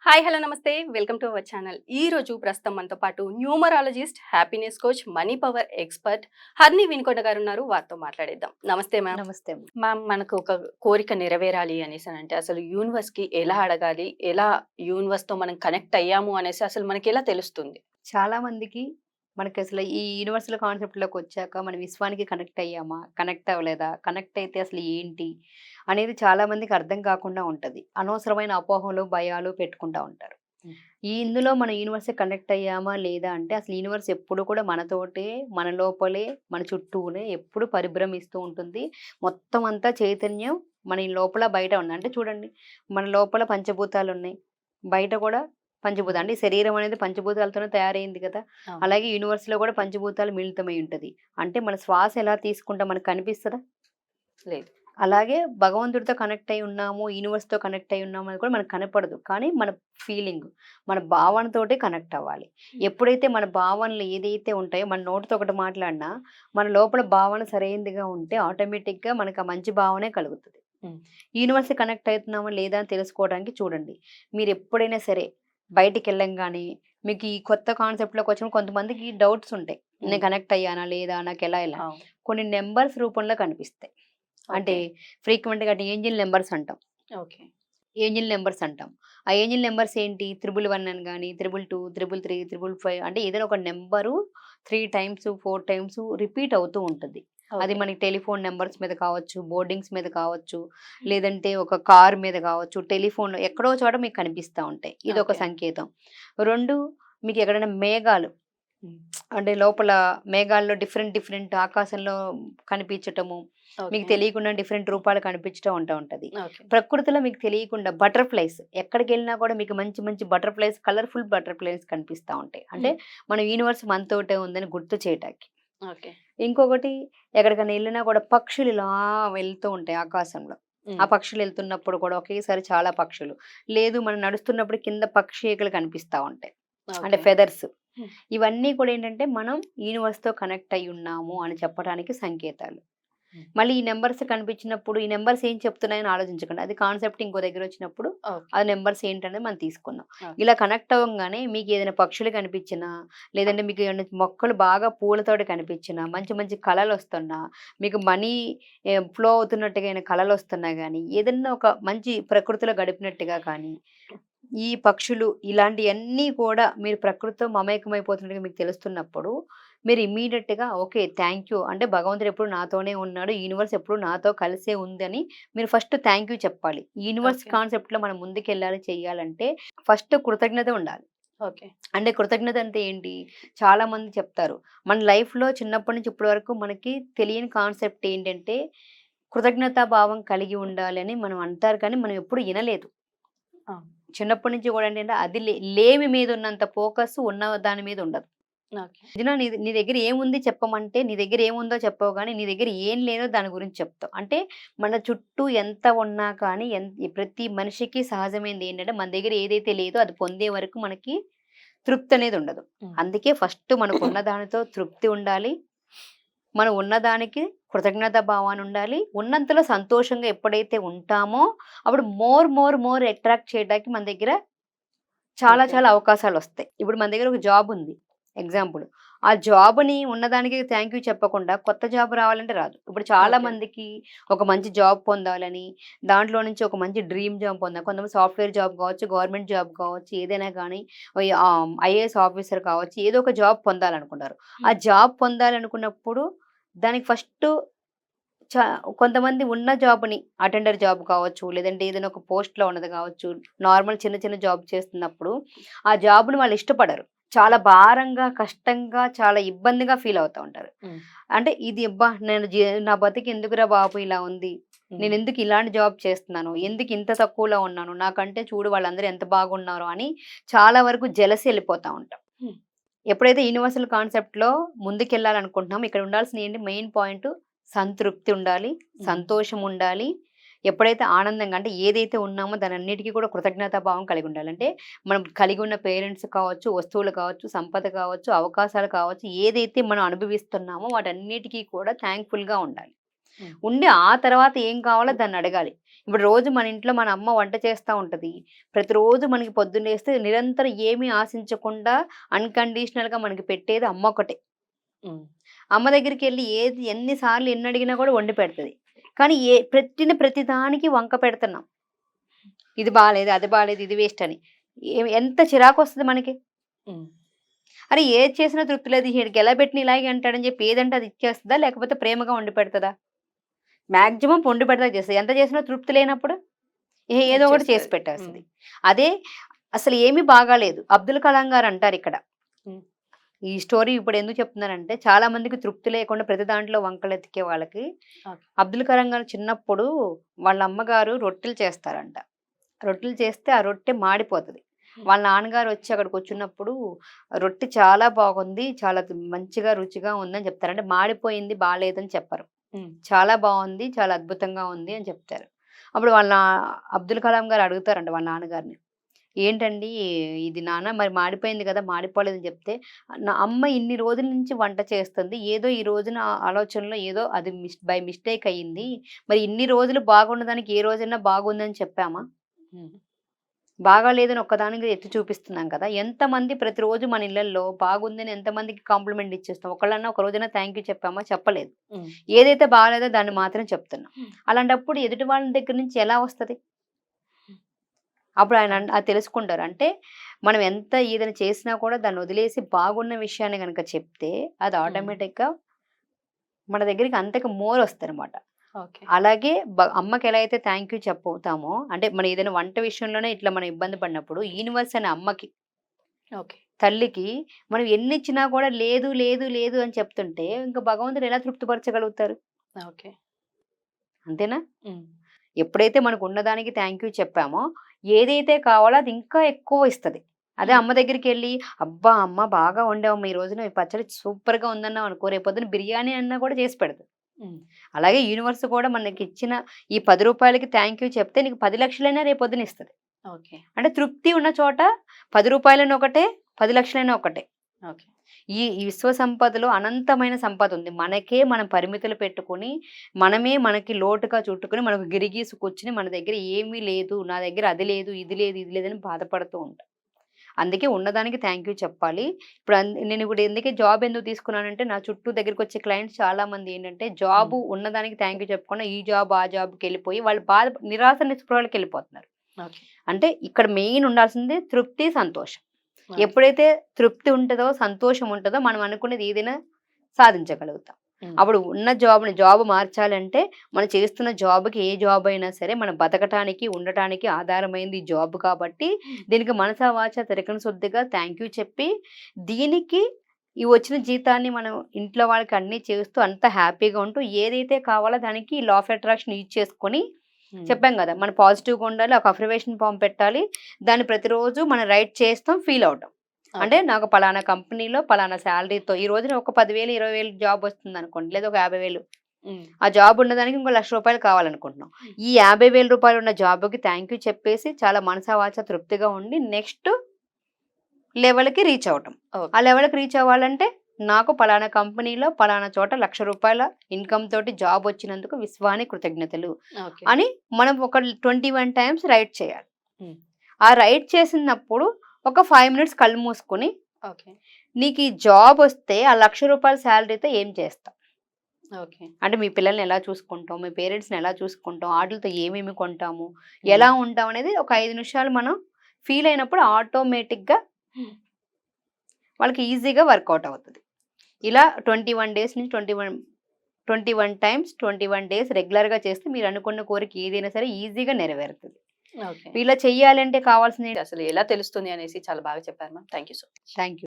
Hi hello నమస్తే welcome to our channel. ఈ రోజు ప్రస్తుతం మనతో పాటు numerologist, happiness coach, money power expert హర్ని వినుకొండ గారు ఉన్నారు. వారితో మాట్లాడేద్దాం. నమస్తే మ్యామ్. నమస్తే. మ్యామ్, మనకు ఒక కోరిక నెరవేరాలి అనేసి అంటే అసలు యూనివర్స్ కి ఎలా అడగాలి, ఎలా యూనివర్స్ తో మనం కనెక్ట్ అయ్యాము అనేసి అసలు మనకి ఎలా తెలుస్తుంది? చాలా మందికి మనకసలు ఈ యూనివర్సల్ కాన్సెప్ట్‌లోకొచ్చాక మనం విశ్వానికి కనెక్ట్ అయ్యామా? కనెక్ట్ అవ్వలేదా? కనెక్ట్ అయితే అసలు ఏంటి? అనేది చాలా మందికి అర్థం కాకుండా ఉంటది. అనవసరమైన అపోహలు, భయాలు పెట్టుకుంటా ఉంటారు. హ్మ్. ఇందులో మన యూనివర్స్‌కి కనెక్ట్ అయ్యామా? లేదా? అంటే అసలు యూనివర్స్ ఎప్పుడు కూడా మనతోటే, మన లోపలే, మన చుట్టూనే ఎప్పుడు పరిభ్రమిస్తూ ఉంటుంది. మొత్తం అంతా చైతన్యం మన ఈ లోపల, బయట ఉంది. అంటే చూడండి, మన లోపల పంచభూతాలున్నాయి. బయట కూడా పంచభూతాలు. అంటే ఈ శరీరం అనేది పంచభూతాలతోనే తయారైంది కదా! అవును. అలాగే యూనివర్స్‌లో కూడా పంచభూతాలు మిళితమై ఉంటది. అంటే మన శ్వాస ఎలా తీసుకుంటాం మనకు కనిపిస్తదా? లేదు. అలాగే భగవంతుడితో కనెక్ట్ అయ్యి ఉన్నాము, యూనివర్స్‌తో కనెక్ట్ అయ్యి ఉన్నాము అని కూడా మనకు కనపడదు. కానీ మన ఫీలింగ్, మన భావనతోటే కనెక్ట్ అవ్వాలి. ఎప్పుడైతే మన భావనలు ఏదైతే ఉంటాయో మన నోటితో ఒకటి మాట్లాడినా, మన లోపల భావన సరైనదిగా ఉంటే ఆటోమేటిక్‌గా మనకు ఆ మంచి భావనే కలుగుతది. హ్మ్. యూనివర్స్‌కి కనెక్ట్ అవుతున్నామా లేదా అని తెలుసుకోవడానికి చూడండి. మీరెప్పుడైనా సరే బయటికెళ్ళంగానే మీకు ఈ కొత్త కాన్సెప్ట్‌లోకొచ్చినప్పుడు కొంతమందికి డౌట్స్ ఉంటాయి. హ్మ్. నేను కనెక్ట్ అయ్యానా? లేదా? నాకెలా ఎలా? అవును. కొన్ని నంబర్స్ రూపంలో కనిపిస్తాయి. అంటే ఓకే. ఫ్రీక్వెంట్‌గా అంటే ఏంజిల్ నంబర్స్ అంటాం. ఓకే. ఏంజిల్ నంబర్స్ అంటాం. ఆ ఏంజిల్ నంబర్స్ ఏంటి? 111 అని గాని, 222, 333, 555 అంటే ఏదైనా ఒక నంబరు 3 టైమ్స్, 4 టైమ్స్ రిపీట్ అవుతూ ఉంటది. అది ఓకే. మనకి టెలిఫోన్ నంబర్స్ మీద కావచ్చు, బోర్డింగ్స్ మీద కావచ్చు, లేదంటే ఒక కార్ మీద కావచ్చు, టెలిఫోన్‌లో ఎక్కడో చోట మీకు కనిపిస్తా ఉంటాయి. ఇదొక ఓకే. సంకేతం. 2 మీకు ఎక్కడైనా మేఘాలు హ్మ్. అంటే లోపల మేఘాల్లో డిఫరెంట్ డిఫరెంట్ ఆకాశంలో కనిపించటము, మీకు ఓకే. తెలియకుండా డిఫరెంట్ రూపాలు కనిపించటం ఉంటది. ఓకే. ప్రకృతిలో మీకు తెలియకుండా బటర్‌ఫ్లైస్ ఎక్కడికెళ్ళినా కూడా మీకు మంచి మంచి బటర్‌ఫ్లైస్, కలర్‌ఫుల్ బటర్‌ఫ్లైస్ కనిపిస్తా ఉంటాయి. అంటే హ్మ్. మన యూనివర్స్ మనతోటే ఉందని గుర్తు చేయటానికి. ఓకే. ఇంకొకటి ఎక్కడికైనా ఎళ్ళినా కూడా పక్షులు ఇలా వెళ్తూ ఉంటాయి ఆకాశంలో. ఆ హ్మ్. పక్షులు ఎళ్తున్నప్పుడు కూడా ఒకేసారి చాలా పక్షులు. లేదు మనం నడుస్తున్నప్పుడు కింద పక్షికలు కనిపిస్తా ఉంటాయి. అంటే ఓకే. ఫెదర్స్. హ్మ్. ఇవన్నీ కూడా ఏంటంటే మనం యూనివర్స్‌తో కనెక్ట్ అయ్యి ఉన్నాము అని చెప్పడానికి సంకేతాలు. హ్మ్. మళ్ళీ ఈ నంబర్స్ కనిపించినప్పుడు ఈ నంబర్స్ ఏం చెప్తున్నాయని ఆలోచించకండి. అది కాన్సెప్ట్ ఇంకో దగ్గరొచ్చినప్పుడు ఓకే. ఆ నంబర్స్ ఏంటనేది మనం తీసుకుందాం. ఓకే. ఇలా కనెక్ట్ అవ్వంగానే మీకేదైనా పక్షులు కనిపించినా, లేదంటే మీకు ఏమన్నా మొక్కలు బాగా పూలతోటి కనిపించినా, మంచి మంచి కలలొస్తున్నా, మీకు మనీ ఫ్లో అవుతున్నట్టుగా ఏమైనా కలలొస్తున్నా గానీ, ఏదన్నా ఒక మంచి ప్రకృతిలో గడిపినట్టుగా కానీ, ఈ పక్షులు ఇలాంటియన్నీ కూడా మీరు ప్రకృతితో మమేకమైపోతున్నట్టుగా మీకు తెలుస్తున్నప్పుడు, మీరు ఇమ్మీడియేట్‌గా ఓకే. Thank you. అంటే భగవంతుడు ఎప్పుడు నాతోనే ఉన్నాడు. యూనివర్స్ ఎప్పుడు నాతో కలిసే ఉందని మీరు ఫస్ట్ థాంక్ యూ చెప్పాలి. Universe okay. కాన్సెప్ట్‌లో మనం ముందుకెళ్ళాలి చెయ్యాలంటే ఫస్ట్ కృతజ్ఞత ఉండాలి. ఓకే. అంటే కృతజ్ఞత అంటే ఏంటి? చాలామంది చెప్తారు. మన లైఫ్‌లో చిన్నప్పటి నుంచి ఇప్పటి వరకు మనకి తెలియని కాన్సెప్ట్ ఏంటంటే, కృతజ్ఞతా భావం కలిగి ఉండాలని మనం అంటారు కానీ మనం ఎప్పుడు ఇనలేదు. అవును. చిన్నప్పటి నుంచి గూడా ఏంటంటే అది లేమి మీద ఉన్నంత ఫోకస్ ఉన్న దాని మీద ఉండదు. ఓకే. "వదిన నీ నీ దగ్గర ఏముంది చెప్పమంటే, నీ దగ్గర ఏముందో చెప్పవు గానీ, నీ దగ్గర ఏం లేదో దాని గురించి చెప్తావు." అంటే మన చుట్టూ ఎంత ఉన్నా కానీ ప్రతి మనిషికి సహజమైనది ఏంటంటే, మన దగ్గర ఏదైతే లేదో అది పొందే వరకు మనకి తృప్తి అనేది ఉండదు. హ్మ్. అందుకే ఫస్ట్ మనకున్న దానితో తృప్తి ఉండాలి. మనం ఉన్నదానికి కృతజ్ఞతా భావాన్ని ఉండాలి. ఉన్నంతలో సంతోషంగా ఎప్పుడైతే ఉంటామో, అప్పుడు మోర్ అట్రాక్ట్ చేయడానికి మన దగ్గర చాలా ఓకే. చాలా అవకాశాలొస్తాయి. ఇప్పుడు మన దగ్గర ఒక జాబ్ ఉంది. ఎగ్జాంపుల్. ఆ జాబ్‌ని ఉన్నదానికి థాంక్ యూ చెప్పకుండా కొత్త జాబ్ రావాలంటే రాదు. ఇప్పుడు చాలా ఓకే. మందికి ఒక మంచి జాబ్ పొందాలని, దాంట్లో నుంచి ఒక మంచి డ్రీమ్ జాబ్ కొంతమంది సాఫ్ట్‌వేర్ జాబ్ కావచ్చు, గవర్నమెంట్ జాబ్ కావచ్చు, ఏదైనా గానీ ఐఏఎస్ ఆఫీసర్ కావచ్చు, ఏదో ఒక జాబ్ పొందాలనుకుంటారు. ఆ హ్మ్. జాబ్ పొందాలనుకున్నప్పుడు దానికి ఫస్టు చ కొంతమంది ఉన్న జాబ్‌ని అటెండర్ జాబ్ కావచ్చు, లేదంటే ఏదైనా ఒక పోస్ట్‌లో ఉన్నది కావచ్చు, నార్మల్ చిన్న చిన్న జాబ్ చేస్తున్నప్పుడు, ఆ జాబ్‌ని వాళ్ళు ఇష్టపడరు. చాలా భారంగా, కష్టంగా, చాలా ఇబ్బందిగా ఫీల్ అవుతా ఉంటారు. హ్మ్. అంటే ఇది అబ్బా! నా బతుకు ఎందుకురా బాబు ఇలా ఉంది. హ్మ్. నేనెందుకు ఇలాంటి జాబ్ చేస్తున్నాను? ఎందుకు ఇంత తక్కువలో ఉన్నాను? నాకంటే చూడు వాళ్ళందరూ ఎంత బాగున్నారో అని చాలా వరకు జెలసీ ఎళ్ళిపోతా ఉంటాం. హ్మ్. ఎప్పుడైతే యూనివర్సల్ కాన్సెప్ట్‌లో ముందుకెళ్ళాలనుకుంటున్నామో ఇక్కడ ఉండాల్సింది ఏంటి మెయిన్ పాయింట్ సంతృప్తి ఉండాలి, హ్మ్. సంతోషం ఉండాలి. ఎప్పుడైతే ఆనందంగా అంటే ఏదైతే ఉన్నామో దానన్నిటికి కూడా కృతజ్ఞతా భావం కలిగి ఉండాలి. అంటే మనం కలిగి ఉన్న పేరెంట్స్ కావచ్చు, వస్తువులు కావచ్చు, సంపద కావచ్చు, అవకాశాలు కావచ్చు, ఏదైతే మనం అనుభవిస్తున్నామో వాటన్నిటికి కూడా థాంక్‌ఫుల్‌గా ఉండాలి. ఉండి ఆ తర్వాత ఏం కావాలో దాన్ని అడగాలి. ఇప్పుడు రోజు మన ఇంట్లో మన అమ్మ వంట చేస్తా ఉంటది. ప్రతిరోజు మనకి పొద్దున్నేస్తే నిరంతరం ఏమీ ఆశించకుండా అన్‌కండిషనల్‌గా మనకి పెట్టేది అమ్మ ఒకటే. హ్మ్. అమ్మ దగ్గరికెళ్ళి ఏది ఎన్ని సార్లు ఎన్నడిగినా కూడా వండి పెడతది. కానీ పెట్టిన ప్రతి దానికి వంక పెడుతున్నాం. ఇది బాలేదు, అది బాలేదు, ఇది వేస్ట్ అని. ఎంత చిరాకొస్తది మనకి. హ్మ్. అరే ఏది చేసినా తృప్తి లేదు. ఈడికి ఎలా పెట్టినా ఇలాగే అంటాడని చెప్పి ఏదంటే అది ఇచ్చేస్తదా? లేకపోతే ప్రేమగా వండి పెడతదా? మాక్సిమం వండి పెడతాకి చేస్తది. ఎంత చేసినా తృప్తి లేనప్పుడు ఏదో ఒకటి చేసి ఇచ్చేస్తది. పెట్టేస్తది. అదే అసలు ఏమీ బాగాలేదు. అబ్దుల్ కలాం గారు అంటారిక్కడ. హ్మ్. ఈ స్టోరీ ఇప్పుడు ఎందుకు చెప్తున్నానంటే చాలా మందికి తృప్తి లేకుండా ప్రతి దాంట్లో వంకలెతికే వాళ్ళకి ఓకే. అబ్దుల్ కలాం గారు చిన్నప్పుడు వాళ్ళ అమ్మగారు రొట్టెలు చేస్తారంట. రొట్టెలు చేస్తే ఆ రొట్టె మాడిపోతది. వాళ్ళ నాన్నగారు వచ్చి అక్కడ కూర్చున్నప్పుడు రొట్టె చాలా బాగుంది. చాలా మంచిగా రుచిగా ఉందని చెప్తారు. అంటే మాడిపోయింది బాలేదని చెప్పరు. హ్మ్. చాలా బావుంది. చాలా అద్భుతంగా ఉంది అని చెప్తారు. అప్పుడు వాళ్ళ అబ్దుల్ కలాం గారు అడుగుతారంట వాళ్ళ నాన్నగారిని. ఏంటండి ఇది నాన్న మరి మాడిపోయింది కదా! మాడిపోలేదని చెప్తే, నా అమ్మ ఇన్ని రోజుల నుంచి వంట చేస్తుంది. ఏదో ఈ రోజున ఆలోచనలో ఏదో అది బై మిస్టేక్ అయింది. మరి ఇన్ని రోజులు బాగున్నదానికి ఏ రోజైనా బాగుందని చెప్పామా? హ్మ్. బాగాలేదని ఒక్కదానికి ఎత్తి చూపిస్తున్నాం కదా! ఎంతమంది ప్రతిరోజు మన ఇళ్లల్లో బాగుందని ఎంతమందికి కాంప్లిమెంట్ ఇచ్చేస్తాం. ఒకళ్ళన్నా ఒక రోజైనా థాంక్ యూ చెప్పామా? చెప్పలేదు. హ్మ్. ఏదైతే బాలేదో దాన్ని మాత్రం చెప్తున్నాం. అలాంటప్పుడు ఎదుటి వాళ్ళ దగ్గర నుంచి ఎలా వస్తది? అప్పుడు ఆయన అది తెలుసుకుంటారు. అంటే మనం ఎంత ఏదైనా చేసినా కూడా దాన్ని వదిలేసి బాగున్న విషయాన్ని గనక చెప్తే అది హ్మ్. ఆటోమేటిక్‌గా మన దగ్గరికి అంతకు మోర్ వస్తదనమాట. ఓకే. అలాగే అమ్మకి ఎలా అయితే థాంక్ యూ చెప్పుతామో అంటే మనం ఏదైనా వంట విషయంలోనే ఇట్లా మనం ఇబ్బంది పడినప్పుడు యూనివర్స్ అనే అమ్మకి, ఓకే. తల్లికి మనం ఎన్నిచ్చినా కూడా లేదు, లేదు, లేదు అని చెప్తుంటే ఇంక భగవంతుడు ఎలా తృప్తిపరచగలుగుతారు? ఓకే. అంతేనా? హ్మ్. ఎప్పుడైతే మనకు ఉన్నదానికి థాంక్ యూ చెప్పామో, ఏదైతే కావాలో అది ఇంకా ఎక్కువ ఇస్తది. అదే అమ్మ దగ్గరికెళ్ళి, "అబ్బా! అమ్మ బాగా వండావమ్మ ఈ రోజున ఈ పచ్చడి సూపర్‌గా ఉందన్నావనుకో, రేపొద్దున బిర్యానీ అన్నా కూడా చేసి పెడతది." హ్మ్. అలాగే యూనివర్స్ కూడా మనకిచ్చిన ఈ రూ. 10కి థాంక్ యూ చెప్తే నీకు 10,00,000 రేపొద్దున ఇస్తది. ఓకే. అంటే తృప్తి ఉన్న చోట రూ. 10 ఒకటే, 10,00,000 ఒకటే. ఓకే. ఈ విశ్వ సంపదలో అనంతమైన సంపదుంది. మనకే మనం పరిమితులు పెట్టుకొని, మనమే మనకి లోటుగా చుట్టుకొని, మనకు గిరిగీసి కూర్చొని మన దగ్గర ఏమీ లేదు, నా దగ్గర అది లేదు, ఇది లేదు, ఇది లేదని బాధపడుతూ ఉంటాం. అందుకే ఉన్నదానికి థాంక్ యూ చెప్పాలి. ఇప్పుడు నేను ఇప్పుడు ఎందుకే జాబ్ ఎందుకు తీసుకున్నానంటే, నా చుట్టూ దగ్గరికొచ్చే క్లయింట్స్ చాలామంది ఏంటంటే, హ్మ్. జాబు ఉన్నదానికి థాంక్ యూ చెప్పకుండా, ఈ జాబ్, ఆ జాబ్‌కెళ్ళిపోయి వాళ్ళు నిరాశ నిస్పృహలకెళ్ళిపోతున్నారు. ఓకే. అంటే ఇక్కడ మెయిన్ ఉండాల్సింది తృప్తి, సంతోషం. ఓకే. ఎప్పుడైతే తృప్తి ఉంటదో, సంతోషం ఉంటదో మనం అనుకున్నది ఏదైనా సాధించగలుగుతాం. హ్మ్. అప్పుడు ఉన్న జాబ్ మార్చాలంటే మనం చేస్తున్న జాబ్‌కి ఏ జాబ్ అయినా సరే మనం బతకటానికి, ఉండటానికి ఆధారమైంది ఈ జాబ్ కాబట్టి దీనికి మనసా వాచా తిరగని శుద్ధిగా థాంక్ యూ చెప్పి దీనికి ఈ వచ్చిన జీతాన్ని మనం ఇంట్లో వాళ్ళకి అన్నీ చేస్తూ అంతా హ్యాపీగా ఉంటూ ఏదైతే కావాలో దానికి లా ఆఫ్ అట్రాక్షన్ యూజ్ చేసుకొని హ్మ్. చెప్పాం గదా! మనం పాజిటివ్‌గా ఉండాలి. ఒక అఫర్మేషన్ ఫార్మ్ పెట్టాలి. దాన్ని ప్రతిరోజు మనం రైట్ చేస్తాం, ఫీల్ అవుతాం. అంటే ఓకే. నాకు పలానా కంపెనీలో పలానా సాలరీతో ఈ రోజున ఒక 10,000, 20,000 జాబ్ వస్తుందనుకోండి. లేదా ఒక 50,000 హ్మ్. ఆ జాబ్ ఉన్నదానికి ఇంకో రూ. 1,00,000 కావాలనుకుంటున్నాం. ఈ రూ. 50,000 ఉన్న జాబ్‌కి థాంక్ యూ చెప్పేసి చాలా మనసా వాచా తృప్తిగా ఉండి నెక్స్ట్ లెవెల్‌కి రీచ్ అవ్వటం. ఆ ఓకే. లెవెల్‌కి రీచ్ అవ్వాలంటే నాకు పలానా కంపెనీలో పలానా చోట రూ. 1,00,000 ఇన్‌కమ్ తోటి జాబ్ వచ్చినందుకు విశ్వానికి కృతజ్ఞతలు ఓకే. అని మనం ఒక 21 టైమ్స్ రైట్ చేయాలి. హ్మ్. ఆ రైట్ చేసినప్పుడు ఒక 5 మినిట్స్ కళ్ళు మూసుకొని ఓకే. నీకు ఈ జాబ్ వస్తే ఆ రూ. 1,00,000 సాలరీతో ఏం చేస్తావు? ఓకే. అంటే మీ పిల్లల్ని ఎలా చూసుకుంటాం? మీ పేరెంట్స్‌ని ఎలా చూసుకుంటాం? ఆటిలతో ఏమేమి కొంటాము? హ్మ్. ఎలా ఉంటాం అనేది ఒక 5 నిమిషాలు మనం ఫీల్ అయినప్పుడు ఆటోమేటిక్‌గా హ్మ్. వాళ్ళకి ఈజీగా వర్కౌట్ అవుతది. ఇలా 21 డేస్ నుంచి 21 టైమ్స్ 21 డేస్ రెగ్యులర్‌గా చేస్తే మీరు అనుకున్న కోరిక ఏదైనా సరే ఈజీగా నెరవేరుతది. ఓకే. ఇలా చెయ్యాలంటే కావాల్సింది అసలు ఎలా తెలుస్తుంది అనేసి చాలా బాగా చెప్పారు ma'am. Thank you so much. Thank you.